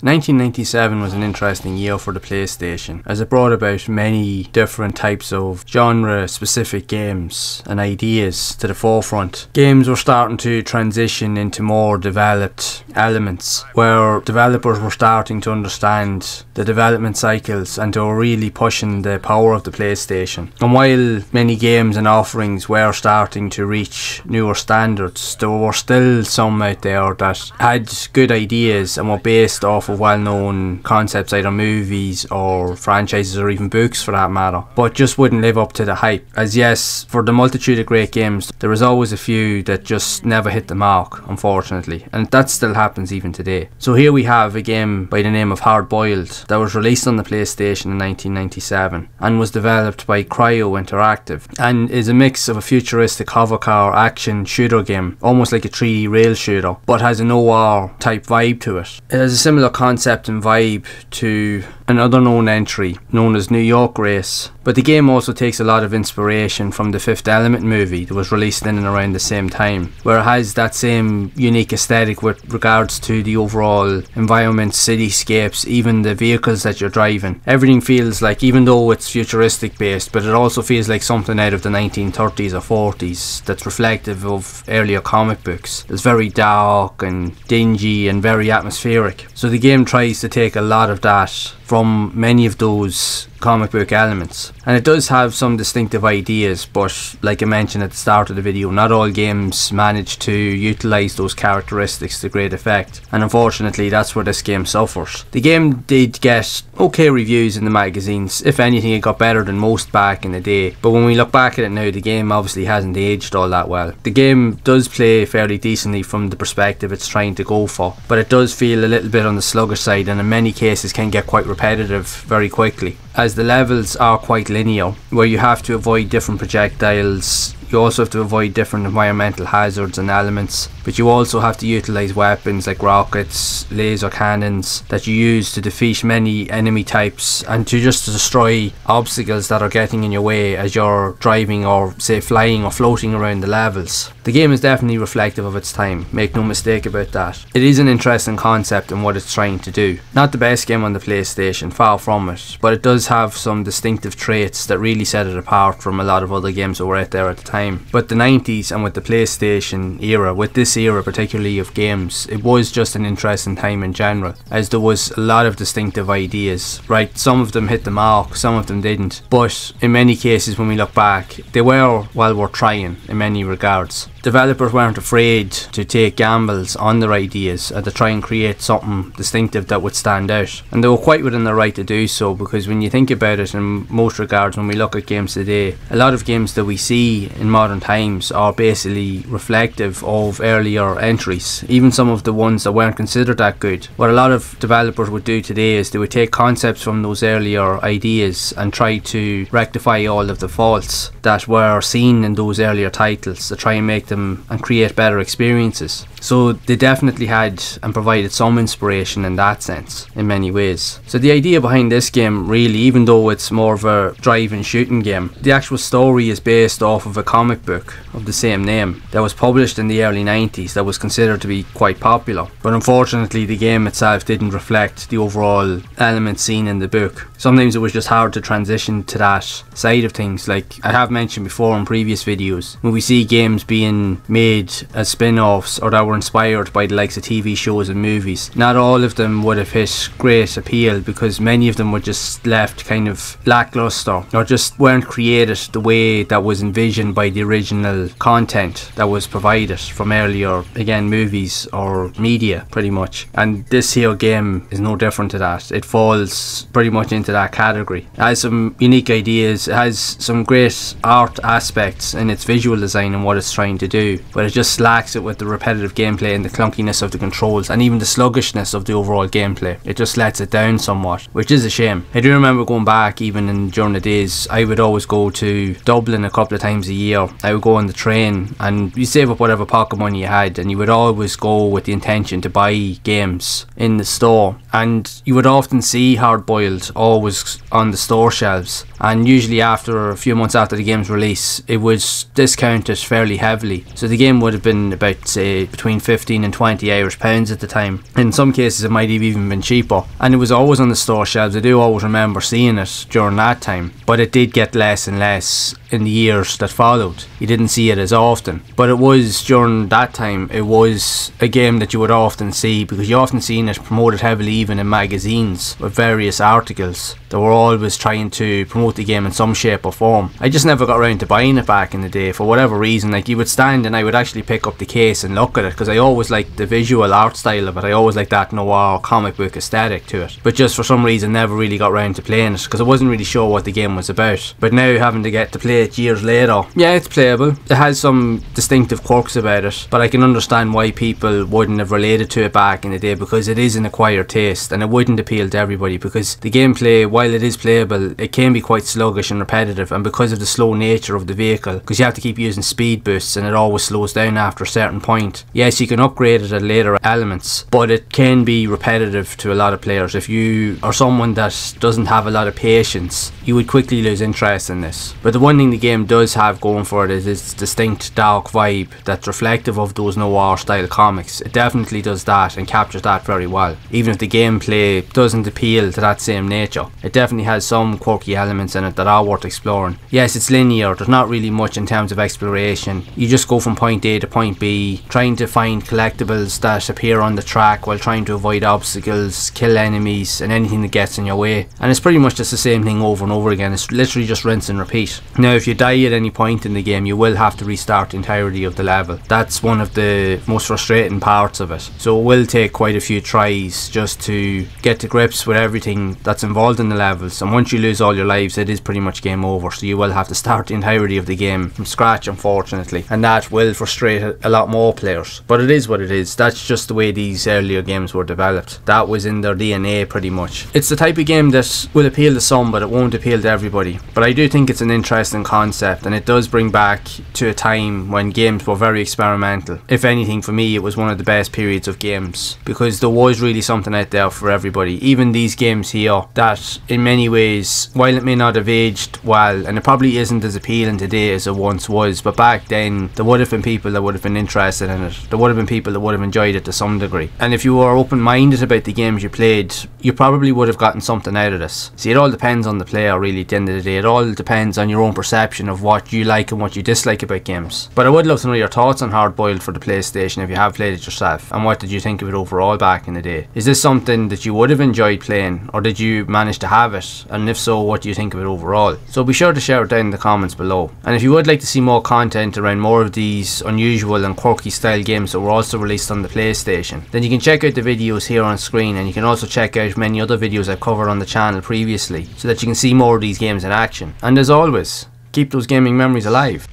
1997 was an interesting year for the PlayStation, as it brought about many different types of genre-specific games and ideas to the forefront. Games were starting to transition into more developed elements, where developers were starting to understand the development cycles and they were really pushing the power of the PlayStation. And while many games and offerings were starting to reach newer standards, there were still some out there that had good ideas and were based off of well-known concepts, either movies or franchises or even books for that matter, but just wouldn't live up to the hype. As yes, for the multitude of great games, there is always a few that just never hit the mark, unfortunately, and that still happens even today. So here we have a game by the name of Hard Boiled that was released on the PlayStation in 1997 and was developed by Cryo Interactive, and is a mix of a futuristic hovercar action shooter game, almost like a 3D rail shooter, but has an OR type vibe to it. It has a similar concept and vibe to another known entry known as New York Race, but the game also takes a lot of inspiration from the Fifth Element movie that was released in and around the same time, where it has that same unique aesthetic with regards to the overall environment, cityscapes, even the vehicles that you're driving. Everything feels like, even though it's futuristic based, but it also feels like something out of the 1930s or 40s that's reflective of earlier comic books. It's very dark and dingy and very atmospheric. So the game tries to take a lot of that from many of those comic book elements, and it does have some distinctive ideas, but like I mentioned at the start of the video, not all games manage to utilise those characteristics to great effect, and unfortunately that's where this game suffers. The game did get okay reviews in the magazines. If anything, it got better than most back in the day, but when we look back at it now, the game obviously hasn't aged all that well. The game does play fairly decently from the perspective it's trying to go for, but it does feel a little bit on the sluggish side, and in many cases can get quite repetitive very quickly, as the levels are quite linear, where you have to avoid different projectiles. You also have to avoid different environmental hazards and elements, but you also have to utilise weapons like rockets, laser cannons that you use to defeat many enemy types and to just destroy obstacles that are getting in your way as you're driving or say flying or floating around the levels. The game is definitely reflective of its time, make no mistake about that. It is an interesting concept in what it's trying to do. Not the best game on the PlayStation, far from it, but it does have some distinctive traits that really set it apart from a lot of other games that were out there at the time. But the 90s and with the PlayStation era, with this era particularly of games, it was just an interesting time in general, as there was a lot of distinctive ideas. Right, some of them hit the mark, some of them didn't, but in many cases when we look back, they were well worth trying in many regards. Developers weren't afraid to take gambles on their ideas and to try and create something distinctive that would stand out, and they were quite within their right to do so, because when you think about it, in most regards when we look at games today, a lot of games that we see in modern times are basically reflective of earlier entries, even some of the ones that weren't considered that good. What a lot of developers would do today is they would take concepts from those earlier ideas and try to rectify all of the faults that were seen in those earlier titles to try and make them and create better experiences. So they definitely had and provided some inspiration in that sense in many ways. So the idea behind this game, really, even though it's more of a drive and shooting game, the actual story is based off of a comic book of the same name that was published in the early 90s that was considered to be quite popular, but unfortunately the game itself didn't reflect the overall elements seen in the book. Sometimes it was just hard to transition to that side of things. Like I have mentioned before in previous videos, when we see games being made as spin-offs or that were inspired by the likes of TV shows and movies, not all of them would have hit great appeal, because many of them were just left kind of lackluster or just weren't created the way that was envisioned by the original content that was provided from earlier, again, movies or media pretty much. And this here game is no different to that. It falls pretty much into that category. It has some unique ideas, it has some great art aspects in its visual design and what it's trying to do, but it just lacks it with the repetitive gameplay and the clunkiness of the controls and even the sluggishness of the overall gameplay. It just lets it down somewhat, which is a shame. I do remember going back, even during the days, I would always go to Dublin a couple of times a year. I would go on the train and you save up whatever pocket money you had, and you would always go with the intention to buy games in the store, and you would often see Hard Boiled always always on the store shelves, and usually after a few months after the game's release it was discounted fairly heavily. So the game would have been about, say, between 15 and 20 Irish pounds at the time. In some cases it might have even been cheaper, and it was always on the store shelves. I do always remember seeing it during that time, but it did get less and less in the years that followed. You didn't see it as often, but it was during that time, it was a game that you would often see, because you often seen it promoted heavily even in magazines with various articles. They were always trying to promote the game in some shape or form. I just never got around to buying it back in the day for whatever reason. Like, you would stand and I would actually pick up the case and look at it, because I always liked the visual art style of it. I always liked that noir comic book aesthetic to it, but just for some reason never really got around to playing it because I wasn't really sure what the game was about. But now, having to get to play it years later, yeah, it's playable. It has some distinctive quirks about it, but I can understand why people wouldn't have related to it back in the day, because it is an acquired taste and it wouldn't appeal to everybody, because the gameplay, while it is playable, it can be quite sluggish and repetitive, and because of the slow nature of the vehicle, because you have to keep using speed boosts and it always slows down after a certain point. Yes, you can upgrade it at later elements, but it can be repetitive to a lot of players. If you are someone that doesn't have a lot of patience, you would quickly lose interest in this. But the one thing the game does have going for it is its distinct dark vibe that's reflective of those noir style comics. It definitely does that and captures that very well, even if the gameplay doesn't appeal to that same nature. It definitely has some quirky elements in it that are worth exploring. Yes, it's linear, there's not really much in terms of exploration. You just go from point A to point B, trying to find collectibles that appear on the track while trying to avoid obstacles, kill enemies and anything that gets in your way. And it's pretty much just the same thing over and over again. It's literally just rinse and repeat. Now, if you die at any point in the game, you will have to restart the entirety of the level. That's one of the most frustrating parts of it. So it will take quite a few tries just to get to grips with everything that's involved in the levels, and once you lose all your lives, it is pretty much game over. So you will have to start the entirety of the game from scratch, unfortunately, and that will frustrate a lot more players. But it is what it is. That's just the way these earlier games were developed. That was in their DNA pretty much. It's the type of game that will appeal to some, but it won't appeal to everybody. But I do think it's an interesting concept, and it does bring back to a time when games were very experimental. If anything, for me, it was one of the best periods of games, because there was really something out there for everybody. Even these games here that in many ways, while it may not have aged well, and it probably isn't as appealing today as it once was, but back then there would have been people that would have been interested in it. There would have been people that would have enjoyed it to some degree, and if you were open-minded about the games you played, you probably would have gotten something out of this. See, it all depends on the player really at the end of the day. It all depends on your own perception of what you like and what you dislike about games. But I would love to know your thoughts on Hard Boiled for the PlayStation if you have played it yourself, and what did you think of it overall back in the day? Is this something that you would have enjoyed playing, or did you manage to have it? And if so, what do you think of it overall? So be sure to share it down in the comments below. And if you would like to see more content around more of these unusual and quirky style games that were also released on the PlayStation, then you can check out the videos here on screen, and you can also check out many other videos I've covered on the channel previously, so that you can see more of these games in action. And as always, keep those gaming memories alive.